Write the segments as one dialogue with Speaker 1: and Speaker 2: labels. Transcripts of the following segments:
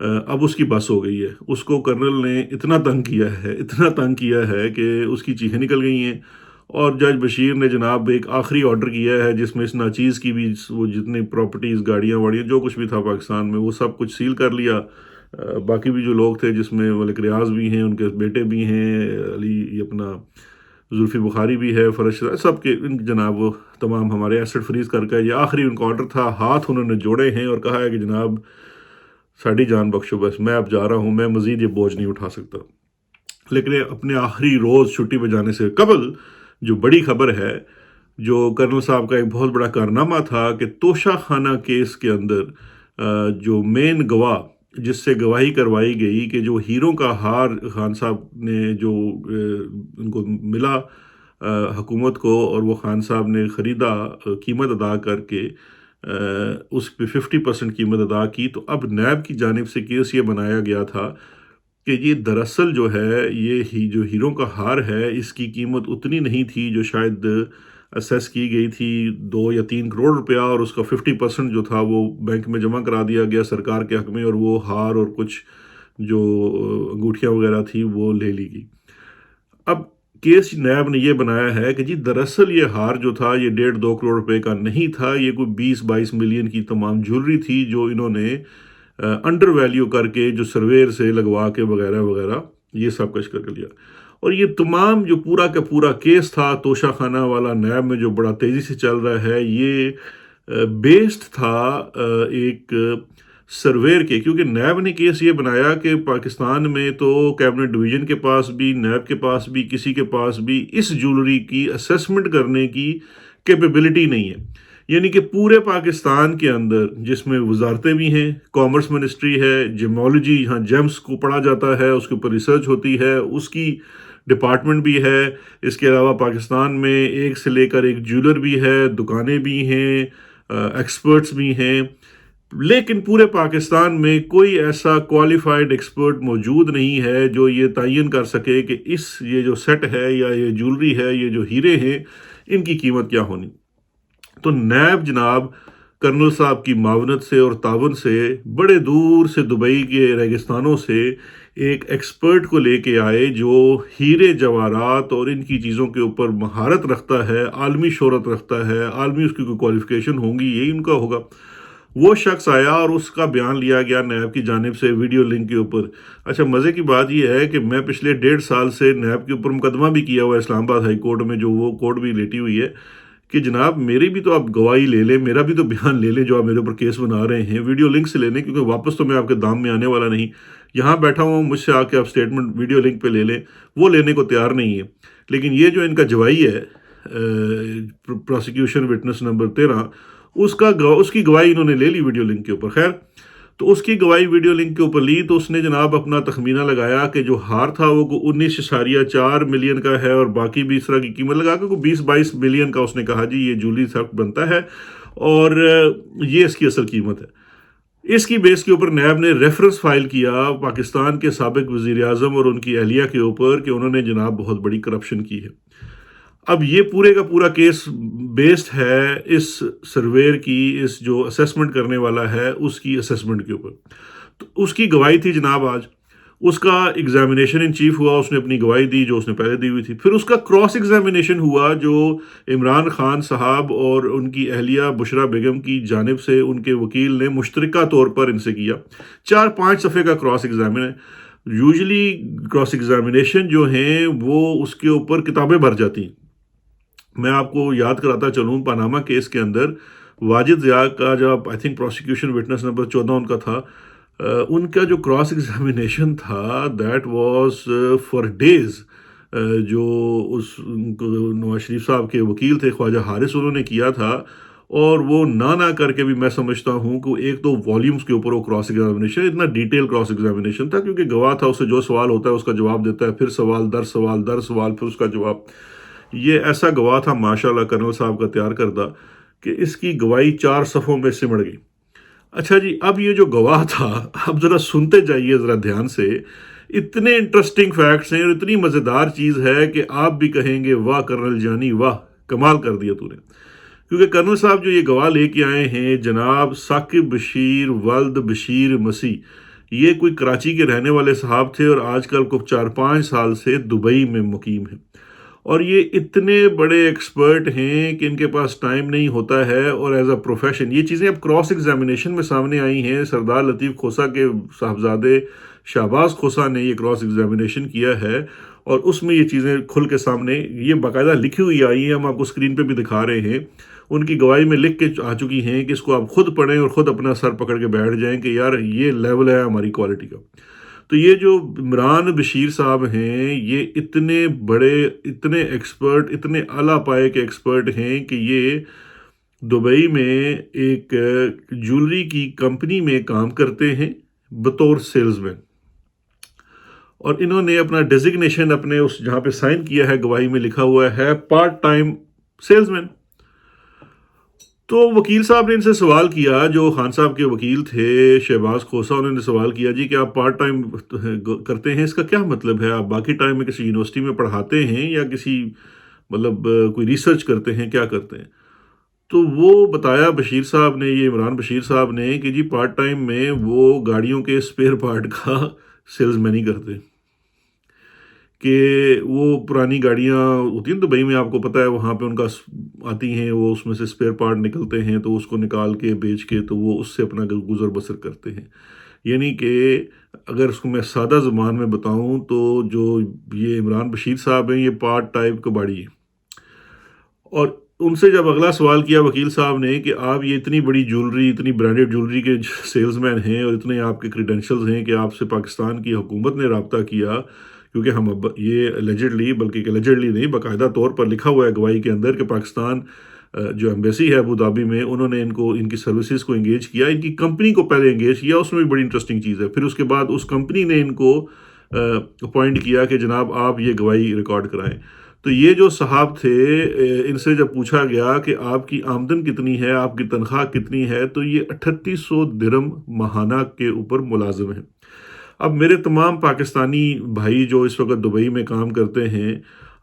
Speaker 1: اب اس کی بس ہو گئی ہے. اس کو کرنل نے اتنا تنگ کیا ہے کہ اس کی چیخیں نکل گئی ہیں. اور جج بشیر نے جناب ایک آخری آرڈر کیا ہے جس میں اس ناچیز کی بھی وہ جتنی پراپرٹیز گاڑیاں واڑیاں جو کچھ بھی تھا پاکستان میں وہ سب کچھ سیل کر لیا. باقی بھی جو لوگ تھے جس میں ملک ریاض بھی ہیں، ان کے بیٹے بھی ہیں، علی یہ اپنا زلفی بخاری بھی ہے، فرش سب کے جناب وہ تمام ہمارے ایسٹ فریز کر کے یہ آخری ان کا آرڈر تھا. ہاتھ انہوں نے جوڑے ہیں اور کہا ہے کہ جناب ساڑی جان بخشو، بس میں اب جا رہا ہوں، میں مزید یہ بوجھ نہیں اٹھا سکتا. لیکن اپنے آخری روز چھٹی پہ جانے سے قبل جو بڑی خبر ہے، جو کرنل صاحب کا ایک بہت بڑا کارنامہ تھا کہ توشہ خانہ کیس کے اندر جو مین گواہ جس سے گواہی کروائی گئی کہ جو ہیروں کا ہار خان صاحب نے جو ان کو ملا حکومت کو، اور وہ خان صاحب نے خریدا قیمت ادا کر کے اس پہ 50% قیمت ادا کی. تو اب نیب کی جانب سے کیس یہ بنایا گیا تھا کہ یہ دراصل جو ہے یہ جو ہیروں کا ہار ہے اس کی قیمت اتنی نہیں تھی جو شاید اسیس کی گئی تھی، 2 یا 3 کروڑ روپیہ، اور اس کا 50% جو تھا وہ بینک میں جمع کرا دیا گیا سرکار کے حق میں، اور وہ ہار اور کچھ جو انگوٹھیاں وغیرہ تھی وہ لے لی گئی. اب کیس نیب نے یہ بنایا ہے کہ جی دراصل یہ ہار جو تھا یہ 1.5-2 کروڑ روپے کا نہیں تھا، یہ کوئی 20-22 ملین کی تمام جولری تھی جو انہوں نے انڈر ویلیو کر کے جو سرویر سے لگوا کے وغیرہ وغیرہ یہ سب کچھ کر لیا. اور یہ تمام جو پورا کا پورا کیس تھا توشہ خانہ والا نیب میں جو بڑا تیزی سے چل رہا ہے، یہ بیسڈ تھا ایک سرویر کے، کیونکہ نیب نے کیس یہ بنایا کہ پاکستان میں تو کیبنٹ ڈویژن کے پاس بھی، نیب کے پاس بھی، کسی کے پاس بھی اس جولری کی اسیسمنٹ کرنے کی کیپیبلٹی نہیں ہے. یعنی کہ پورے پاکستان کے اندر جس میں وزارتیں بھی ہیں، کامرس منسٹری ہے، جیمولوجی یہاں جیمز کو پڑھا جاتا ہے، اس کے اوپر ریسرچ ہوتی ہے، اس کی ڈپارٹمنٹ بھی ہے. اس کے علاوہ پاکستان میں ایک سے لے کر ایک جولر بھی ہے، دکانیں بھی ہیں، ایکسپرٹس بھی ہیں. لیکن پورے پاکستان میں کوئی ایسا کوالیفائڈ ایکسپرٹ موجود نہیں ہے جو یہ تعین کر سکے کہ یہ جو سیٹ ہے یا یہ جولری ہے، یہ جو ہیرے ہیں، ان کی قیمت کیا ہونی. تو نیب جناب کرنل صاحب کی معاونت سے اور تعاون سے بڑے دور سے دبئی کے ریگستانوں سے ایک ایکسپرٹ کو لے کے آئے جو ہیرے جواہرات اور ان کی چیزوں کے اوپر مہارت رکھتا ہے، عالمی شہرت رکھتا ہے، عالمی اس کی کوئی کوالیفیکیشن ہوں گی، یہی ان کا ہوگا. وہ شخص آیا اور اس کا بیان لیا گیا نیب کی جانب سے ویڈیو لنک کے اوپر. اچھا مزے کی بات یہ ہے کہ میں پچھلے 1.5 سال سے نیب کے اوپر مقدمہ بھی کیا ہوا ہے اسلام آباد ہائی کورٹ میں، جو وہ کورٹ بھی لیٹی ہوئی ہے کہ جناب میری بھی تو آپ گواہی لے لیں، میرا بھی تو بیان لے لیں جو آپ میرے اوپر کیس بنا رہے ہیں، ویڈیو لنک سے لے لیں، کیونکہ واپس تو میں آپ کے دام میں آنے والا نہیں. یہاں بیٹھا ہوں، مجھ سے آ کے آپ اسٹیٹمنٹ ویڈیو لنک پہ لے لیں، وہ لینے کو تیار نہیں ہے. لیکن یہ جو ان کا گواہی ہے پروسیکیوشن وٹنس نمبر 13، اس کی گواہی انہوں نے لے لی ویڈیو لنک کے اوپر. خیر، تو اس کی گواہی ویڈیو لنک کے اوپر لی تو اس نے جناب اپنا تخمینہ لگایا کہ جو ہار تھا وہ 19.4 ملین کا ہے، اور باقی بھی اس طرح کی قیمت لگا کے 20-22 ملین کا اس نے کہا جی یہ جولی سیٹ بنتا ہے، اور یہ اس کی اصل قیمت ہے. اس کی بیس کے اوپر نیب نے ریفرنس فائل کیا پاکستان کے سابق وزیر اعظم اور ان کی اہلیہ کے اوپر کہ انہوں نے جناب بہت بڑی کرپشن کی ہے. اب یہ پورے کا پورا کیس بیسڈ ہے اس سرویر کی، اس جو اسیسمنٹ کرنے والا ہے اس کی اسیسمنٹ کے اوپر. تو اس کی گواہی تھی جناب آج، اس کا ایگزامینیشن ان چیف ہوا، اس نے اپنی گواہی دی جو اس نے پہلے دی ہوئی تھی. پھر اس کا کراس ایگزامینیشن ہوا جو عمران خان صاحب اور ان کی اہلیہ بشرا بیگم کی جانب سے ان کے وکیل نے مشترکہ طور پر ان سے کیا. 4-5 صفحے کا کراس ایگزامن ہے. یوزلی کراس ایگزامینیشن جو ہیں وہ اس کے اوپر کتابیں بھر جاتی ہیں. میں آپ کو یاد کراتا چلوں، پاناما کیس کے اندر واجد ضیاء کا جب I think prosecution witness number 14 ان کا تھا، ان کا جو کراس ایگزامینیشن تھا دیٹ واز فار ڈیز. جو اس نواز شریف صاحب کے وکیل تھے خواجہ حارث، انہوں نے کیا تھا، اور وہ نہ کر کے بھی میں سمجھتا ہوں کہ ایک تو والیومز کے اوپر وہ کراس ایگزامینیشن، اتنا ڈیٹیل کراس ایگزامینیشن تھا کیونکہ گواہ تھا، اس سے جو سوال ہوتا ہے اس کا جواب دیتا ہے، پھر سوال در سوال در سوال، پھر اس کا جواب. یہ ایسا گواہ تھا ماشاءاللہ کرنل صاحب کا تیار کردہ کہ اس کی گواہی 4 صفحوں میں سمڑ گئی. اچھا جی، اب یہ جو گواہ تھا، اب ذرا سنتے جائیے ذرا دھیان سے، اتنے انٹرسٹنگ فیکٹس ہیں اور اتنی مزیدار چیز ہے کہ آپ بھی کہیں گے واہ کرنل جانی واہ، کمال کر دیا تو نے. کیونکہ کرنل صاحب جو یہ گواہ لے کے آئے ہیں جناب ثاقب بشیر ولد بشیر مسیح، یہ کوئی کراچی کے رہنے والے صاحب تھے اور آج کل کو 4-5 سال سے دبئی میں مقیم ہیں، اور یہ اتنے بڑے ایکسپرٹ ہیں کہ ان کے پاس ٹائم نہیں ہوتا ہے، اور ایز اے پروفیشن یہ چیزیں اب کراس ایگزامینیشن میں سامنے آئی ہیں۔ سردار لطیف کھوسہ کے صاحبزادے شہباز کھوسہ نے یہ کراس ایگزامینیشن کیا ہے، اور اس میں یہ چیزیں کھل کے سامنے یہ باقاعدہ لکھی ہوئی آئی ہیں، ہم آپ کو اسکرین پہ بھی دکھا رہے ہیں۔ ان کی گواہی میں لکھ کے آ چکی ہیں کہ اس کو آپ خود پڑھیں اور خود اپنا سر پکڑ کے بیٹھ جائیں کہ یار یہ لیول ہے ہماری کوالٹی کا۔ تو یہ جو عمران بشیر صاحب ہیں، یہ اتنے بڑے، اتنے ایکسپرٹ، اتنے اعلیٰ پائے کے ایکسپرٹ ہیں کہ یہ دبئی میں ایک جولری کی کمپنی میں کام کرتے ہیں بطور سیلز مین، اور انہوں نے اپنا ڈیزگنیشن اپنے اس جہاں پہ سائن کیا ہے گواہی میں لکھا ہوا ہے پارٹ ٹائم سیلز مین۔ تو وکیل صاحب نے ان سے سوال کیا، جو خان صاحب کے وکیل تھے شہباز کھوسہ، انہوں نے سوال کیا جی کہ آپ پارٹ ٹائم کرتے ہیں، اس کا کیا مطلب ہے؟ آپ باقی ٹائم میں کسی یونیورسٹی میں پڑھاتے ہیں یا کسی مطلب کوئی ریسرچ کرتے ہیں، کیا کرتے ہیں؟ تو وہ بتایا بشیر صاحب نے، یہ عمران بشیر صاحب نے، کہ جی پارٹ ٹائم میں وہ گاڑیوں کے اسپیئر پارٹ کا سیلز مین ہی کرتے، کہ وہ پرانی گاڑیاں ہوتی ہیں دبئی میں، آپ کو پتہ ہے وہاں پہ ان کا آتی ہیں، وہ اس میں سے اسپیئر پارٹ نکلتے ہیں تو اس کو نکال کے بیچ کے تو وہ اس سے اپنا گزر بسر کرتے ہیں۔ یعنی کہ اگر اس کو میں سادہ زبان میں بتاؤں تو جو یہ عمران بشیر صاحب ہیں، یہ پارٹ ٹائپ کباڑی ہیں۔ اور ان سے جب اگلا سوال کیا وکیل صاحب نے کہ آپ یہ اتنی بڑی جولری، اتنی برانڈڈ جولری کے سیلز مین ہیں اور اتنے آپ کے کریڈینشلز ہیں کہ آپ سے پاکستان کی حکومت نے رابطہ کیا، کیونکہ ہم یہ اللیجڈلی، بلکہ اللیجڈلی نہیں، باقاعدہ طور پر لکھا ہوا ہے گواہی کے اندر کہ پاکستان جو ایمبیسی ہے ابوظہبی میں، انہوں نے ان کی سروسز کو انگیج کیا، ان کی کمپنی کو پہلے انگیج کیا، اس میں بھی بڑی انٹرسٹنگ چیز ہے۔ پھر اس کے بعد اس کمپنی نے ان کو اپوائنٹ کیا کہ جناب آپ یہ گواہی ریکارڈ کرائیں۔ تو یہ جو صاحب تھے، ان سے جب پوچھا گیا کہ آپ کی آمدن کتنی ہے، آپ کی تنخواہ کتنی ہے، تو یہ 3800 درہم ماہانہ کے اوپر ملازم ہیں۔ اب میرے تمام پاکستانی بھائی جو اس وقت دبئی میں کام کرتے ہیں،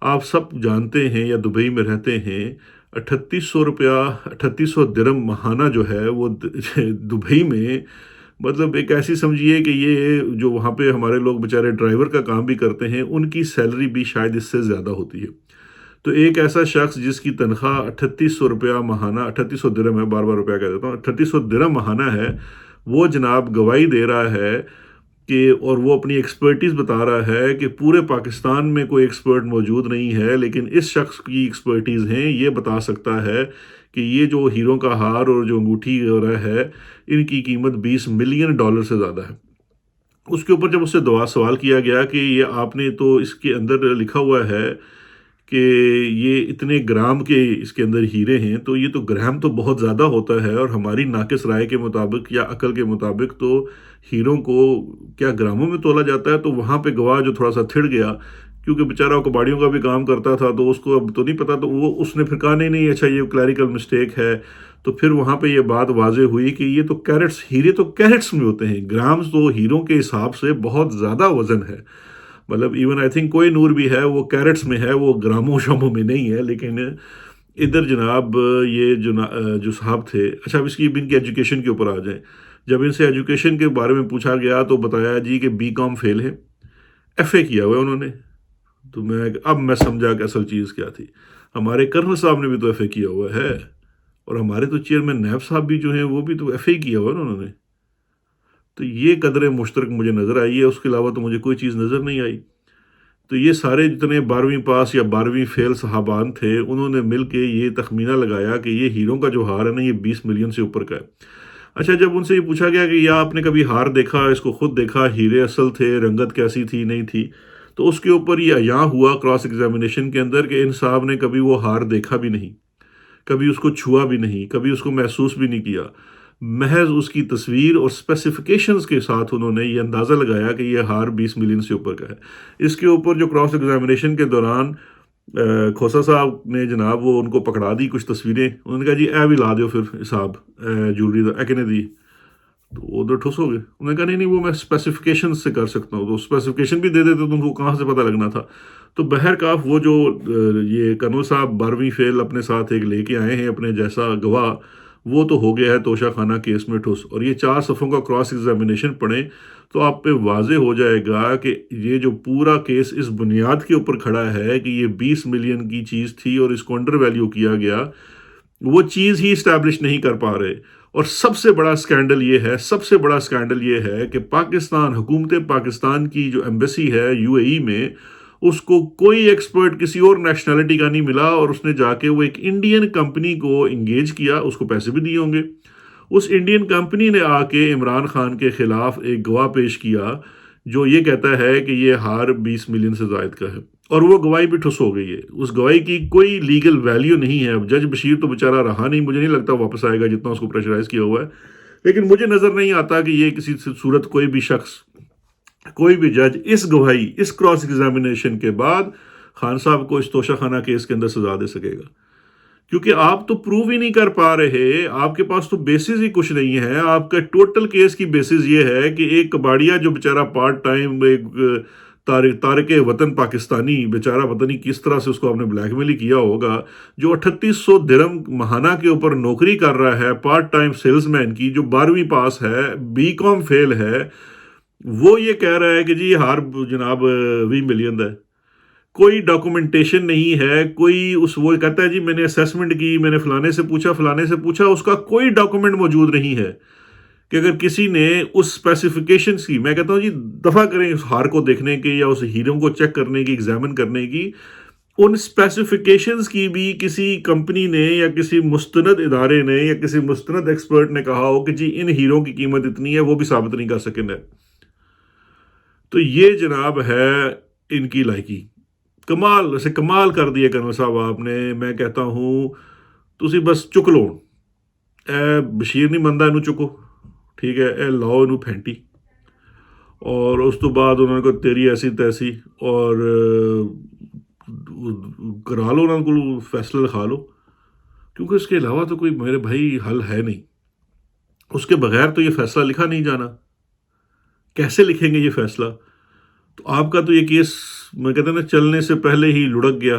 Speaker 1: آپ سب جانتے ہیں یا دبئی میں رہتے ہیں، 3800 درہم ماہانہ جو ہے وہ دبئی میں، مطلب ایک ایسی سمجھیے کہ یہ جو وہاں پہ ہمارے لوگ بیچارے ڈرائیور کا کام بھی کرتے ہیں، ان کی سیلری بھی شاید اس سے زیادہ ہوتی ہے۔ تو ایک ایسا شخص جس کی تنخواہ 3800 ماہانہ، 3800 درہم ہے، بار بار روپیہ کہہ دیتا ہوں، 3800 درہم ماہانہ ہے، وہ جناب گواہی دے رہا ہے کہ، اور وہ اپنی ایکسپرٹیز بتا رہا ہے کہ پورے پاکستان میں کوئی ایکسپرٹ موجود نہیں ہے، لیکن اس شخص کی ایکسپرٹیز ہیں، یہ بتا سکتا ہے کہ یہ جو ہیروں کا ہار اور جو انگوٹھی وغیرہ ہے، ان کی قیمت $20 ملین سے زیادہ ہے۔ اس کے اوپر جب اس سے سوال کیا گیا کہ یہ آپ نے تو اس کے اندر لکھا ہوا ہے کہ یہ اتنے گرام کے اس کے اندر ہیرے ہیں، تو یہ تو گرام تو بہت زیادہ ہوتا ہے، اور ہماری ناقص رائے کے مطابق یا عقل کے مطابق تو ہیروں کو کیا گراموں میں تولا جاتا ہے؟ تو وہاں پہ گواہ جو تھوڑا سا تھڑ گیا، کیونکہ بیچارہ کباڑیوں کا بھی کام کرتا تھا تو اس کو اب تو نہیں پتا، تو اس نے پھر کہا نہیں اچھا یہ کلیریکل مسٹیک ہے۔ تو پھر وہاں پہ یہ بات واضح ہوئی کہ یہ تو کیرٹس، ہیرے تو کیرٹس میں ہوتے ہیں، گرامز تو ہیروں کے حساب سے بہت زیادہ وزن ہے، مطلب ایون آئی تھنک کوئی نور بھی ہے وہ کیرٹس میں ہے، وہ گراموں شاموں میں نہیں ہے۔ لیکن ادھر جناب یہ جو صاحب تھے، اچھا اب اس کی ان کی ایجوکیشن کے اوپر آ جائیں۔ جب ان سے ایجوکیشن کے بارے میں پوچھا گیا تو بتایا جی کہ BCom فیل ہے، FA کیا ہوا ہے انہوں نے۔ تو اب میں سمجھا کہ اصل چیز کیا تھی، ہمارے کرنل صاحب نے بھی تو FA کیا ہوا ہے، اور ہمارے تو چیئرمین نیب صاحب بھی جو ہیں وہ بھی تو FA کیا ہوا ہے انہوں نے۔ تو یہ قدر مشترک مجھے نظر آئی ہے، اس کے علاوہ تو مجھے کوئی چیز نظر نہیں آئی۔ تو یہ سارے جتنے 12ویں پاس یا 12ویں فیل صحابان تھے، انہوں نے مل کے یہ تخمینہ لگایا کہ یہ ہیروں کا جو ہار ہے نا، یہ 20 ملین سے اوپر کا ہے۔ اچھا جب ان سے یہ پوچھا گیا کہ یا آپ نے کبھی ہار دیکھا، اس کو خود دیکھا، ہیرے اصل تھے، رنگت کیسی تھی، نہیں تھی، تو اس کے اوپر یہ عیاں ہوا کراس ایگزامینیشن کے اندر کہ ان صاحب نے کبھی وہ ہار دیکھا بھی نہیں، کبھی اس کو چھوا بھی نہیں، کبھی اس کو محسوس بھی نہیں کیا، محض اس کی تصویر اور اسپیسیفیکیشنز کے ساتھ انہوں نے یہ اندازہ لگایا کہ یہ ہار 20 ملین سے اوپر کا ہے۔ اس کے اوپر جو کراس ایگزامینیشن کے دوران کھوسہ صاحب نے جناب وہ ان کو پکڑا دی کچھ تصویریں، انہوں نے کہا جی اے بھی لا دیو پھر صاحب جولری دا اے کنے دی، تو وہ ادھر ٹھس ہو گئے۔ انہوں نے کہا نہیں وہ میں اسپیسیفیکیشن سے کر سکتا ہوں، تو اسپیسیفیکیشن بھی دے دیتے تو ان کو کہاں سے پتہ لگنا تھا۔ تو بہرکاف وہ جو یہ کرنل صاحب 12ویں فیل اپنے ساتھ ایک لے کے آئے ہیں اپنے جیسا گواہ، وہ تو ہو گیا ہے توشہ خانہ کیس میں ٹھوس، اور یہ 4 صفحوں کا کراس ایگزامینیشن پڑھیں تو آپ پہ واضح ہو جائے گا کہ یہ جو پورا کیس اس بنیاد کے اوپر کھڑا ہے کہ یہ 20 ملین کی چیز تھی اور اس کو انڈر ویلیو کیا گیا، وہ چیز ہی اسٹیبلش نہیں کر پا رہے۔ اور سب سے بڑا سکینڈل یہ ہے کہ پاکستان، حکومت پاکستان کی جو ایمبیسی ہے یو اے ای میں، اس کو کوئی ایکسپرٹ کسی اور نیشنلٹی کا نہیں ملا، اور اس نے جا کے وہ ایک انڈین کمپنی کو انگیج کیا، اس کو پیسے بھی دیے ہوں گے۔ اس انڈین کمپنی نے آ کے عمران خان کے خلاف ایک گواہ پیش کیا جو یہ کہتا ہے کہ یہ ہار 20 ملین سے زائد کا ہے، اور وہ گواہی بھی ٹھس ہو گئی ہے۔ اس گواہی کی کوئی لیگل ویلیو نہیں ہے۔ اب جج بشیر تو بیچارہ رہا نہیں، مجھے نہیں لگتا واپس آئے گا، جتنا اس کو پریشرائز کیا ہوا ہے، لیکن مجھے نظر نہیں آتا کہ یہ کسی صورت کوئی بھی شخص، کوئی بھی جج اس گواہی، اس کراس ایگزامینیشن کے بعد خان صاحب کو اس توشہ خانہ کیس کے اندر سزا دے سکے گا، کیونکہ آپ تو پروو ہی نہیں کر پا رہے، آپ کے پاس تو بیسز ہی کچھ نہیں ہے۔ آپ کا ٹوٹل کیس کی بیسز یہ ہے کہ ایک کباڑیا جو بیچارہ پارٹ ٹائم ایک تارک وطن پاکستانی بیچارہ، پتہ نہیں کس طرح سے اس کو آپ نے بلیک میل ہی کیا ہوگا، جو 3800 درہم ماہانہ کے اوپر نوکری کر رہا ہے پارٹ ٹائم سیلز مین کی، جو 12ویں پاس ہے، بی کام فیل ہے، وہ یہ کہہ رہا ہے کہ جی ہار جناب 20 ملین ہے۔ کوئی ڈاکومنٹیشن نہیں ہے، کوئی وہ کہتا ہے جی میں نے اسیسمنٹ کی، میں نے فلانے سے پوچھا، اس کا کوئی ڈاکومنٹ موجود نہیں ہے کہ اگر کسی نے اس اسپیسیفیکیشنز کی، میں کہتا ہوں جی دفع کریں اس ہار کو دیکھنے کی یا اس ہیرو کو چیک کرنے کی، ایگزامن کرنے کی، ان اسپیسیفیکیشنز کی بھی کسی کمپنی نے یا کسی مستند ادارے نے یا کسی مستند ایکسپرٹ نے کہا ہو کہ جی ان ہیرو کی قیمت اتنی ہے، وہ بھی ثابت نہیں کر سکے۔ تو یہ جناب ہے ان کی لائکی۔ کمال کر دیے کرنل صاحب آپ نے۔ میں کہتا ہوں تسی بس چک لو، اے بشیر نہیں مندا انہوں چکو، ٹھیک ہے، اے لاؤ انہوں پھینٹی، اور اس تو بعد انہوں نے کو تیری ایسی تیسی، اور کرا لو انہوں کو فیصلہ لکھا لو، کیونکہ اس کے علاوہ تو کوئی میرے بھائی حل ہے نہیں۔ اس کے بغیر تو یہ فیصلہ لکھا نہیں جانا۔ کیسے لکھیں گے یہ فیصلہ؟ تو آپ کا تو یہ کیس میں کہتا نا چلنے سے پہلے ہی لڑک گیا۔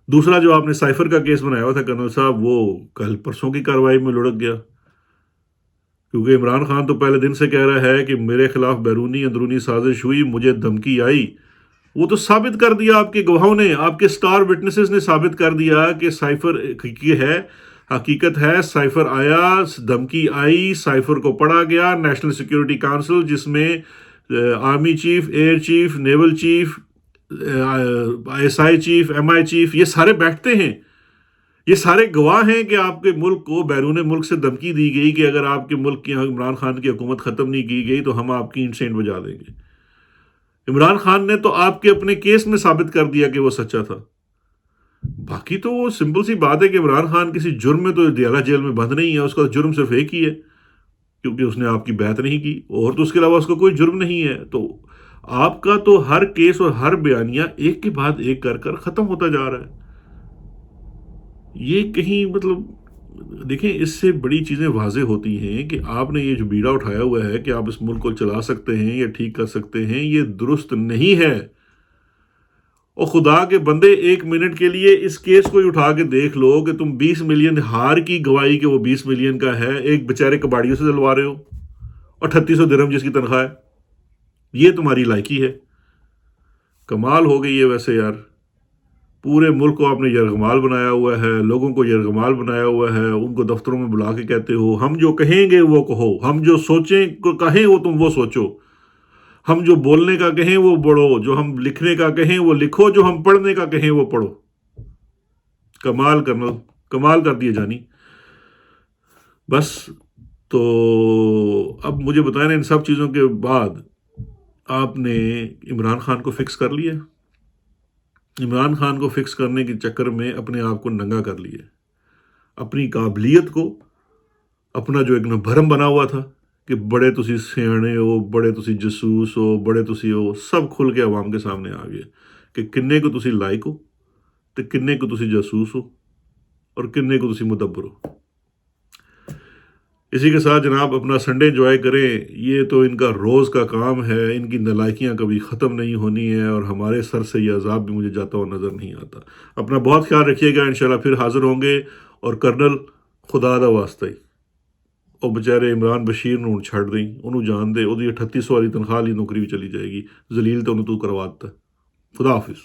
Speaker 1: دوسرا جو آپ نے سائفر کا کیس بنایا ہوا تھا کرنل صاحب، وہ کل پرسوں کی کارروائی میں لڑک گیا، کیونکہ عمران خان تو پہلے دن سے کہہ رہا ہے کہ میرے خلاف بیرونی اندرونی سازش ہوئی، مجھے دھمکی آئی۔ وہ تو ثابت کر دیا آپ کے گواہوں نے، آپ کے سٹار وٹنسز نے ثابت کر دیا کہ سائفر حقیقت ہے، سائفر آیا، دھمکی آئی، سائفر کو پڑھا گیا۔ نیشنل سیکیورٹی کونسل، جس میں army chief, air chief, naval chief, ISI chief, MI chief, یہ سارے بیٹھتے ہیں، یہ سارے گواہ ہیں کہ آپ کے ملک کو بیرون ملک سے دھمکی دی گئی کہ اگر آپ کے ملک کی عمران خان کی حکومت ختم نہیں کی گئی تو ہم آپ کی انسینٹ بجا دیں گے۔ عمران خان نے تو آپ کے اپنے کیس میں ثابت کر دیا کہ وہ سچا تھا۔ باقی تو وہ سمپل سی بات ہے کہ عمران خان کسی جرم میں تو دیالہ جیل میں بند نہیں ہے، اس کا جرم صرف ایک ہی ہے، کیونکہ اس نے آپ کی بیعت نہیں کی، اور تو اس کے علاوہ اس کا کوئی جرم نہیں ہے۔ تو آپ کا تو ہر کیس اور ہر بیانیہ ایک کے بعد ایک کر ختم ہوتا جا رہا ہے۔ یہ کہیں مطلب دیکھیں، اس سے بڑی چیزیں واضح ہوتی ہیں کہ آپ نے یہ جو بیڑا اٹھایا ہوا ہے کہ آپ اس ملک کو چلا سکتے ہیں یا ٹھیک کر سکتے ہیں، یہ درست نہیں ہے۔ اور خدا کے بندے، 1 منٹ کے لیے اس کیس کو ہی اٹھا کے دیکھ لو کہ تم 20 ملین ہار کی گواہی کہ وہ 20 ملین کا ہے، ایک بیچارے کباڑیوں سے دلوا رہے ہو، اور 3800 درہم جس کی تنخواہ ہے۔ یہ تمہاری لائکی ہے؟ کمال ہو گئی ہے ویسے یار۔ پورے ملک کو آپ نے یرغمال بنایا ہوا ہے، لوگوں کو یرغمال بنایا ہوا ہے، ان کو دفتروں میں بلا کے کہتے ہو ہم جو کہیں گے وہ کہو، ہم جو سوچیں کہیں وہ تم وہ سوچو، ہم جو بولنے کا کہیں وہ بڑھو، جو ہم لکھنے کا کہیں وہ لکھو، جو ہم پڑھنے کا کہیں وہ پڑھو۔ کمال کر دیے جانی۔ بس تو اب مجھے بتائیں نا، ان سب چیزوں کے بعد آپ نے عمران خان کو فکس کر لیا؟ عمران خان کو فکس کرنے کے چکر میں اپنے آپ کو ننگا کر لیا، اپنی قابلیت کو، اپنا جو ایک بھرم بنا ہوا تھا کہ بڑے تسی سیانے ہو، بڑے تسی جسوس ہو، بڑے تسی ہو، سب کھل کے عوام کے سامنے آ گیا کہ کنے کو تسی لائق ہو، تو کنے کو تسی جاسوس ہو، اور کنے کو تسی مدبر ہو۔ اسی کے ساتھ جناب اپنا سنڈے انجوائے کریں۔ یہ تو ان کا روز کا کام ہے، ان کی نالائکیاں کبھی ختم نہیں ہونی ہے، اور ہمارے سر سے یہ عذاب بھی مجھے جاتا ہوا نظر نہیں آتا۔ اپنا بہت خیال رکھیے گا، انشاءاللہ پھر حاضر ہوں گے، اور کرنل ਖੁਦਾ ਦਾ ਵਾਸਤਾ ਹੀ ਉਹ ਵਿਚਾਰੇ ਇਮਰਾਨ ਬਸ਼ੀਰ ਨੂੰ ਹੁਣ ਛੱਡ ਦੇਈ, ਉਹਨੂੰ ਜਾਣ ਦੇ, ਉਹਦੀ 3800 ਵਾਲੀ ਤਨਖਾਹ ਲਈ ਨੌਕਰੀ ਵੀ ਚਲੀ ਜਾਏਗੀ। ਜ਼ਲੀਲ ਤਾਂ ਉਹਨੂੰ ਤੂੰ ਕਰਵਾ ਦਿੱਤਾ। ਖੁਦਾ ਹਾਫਿਜ਼।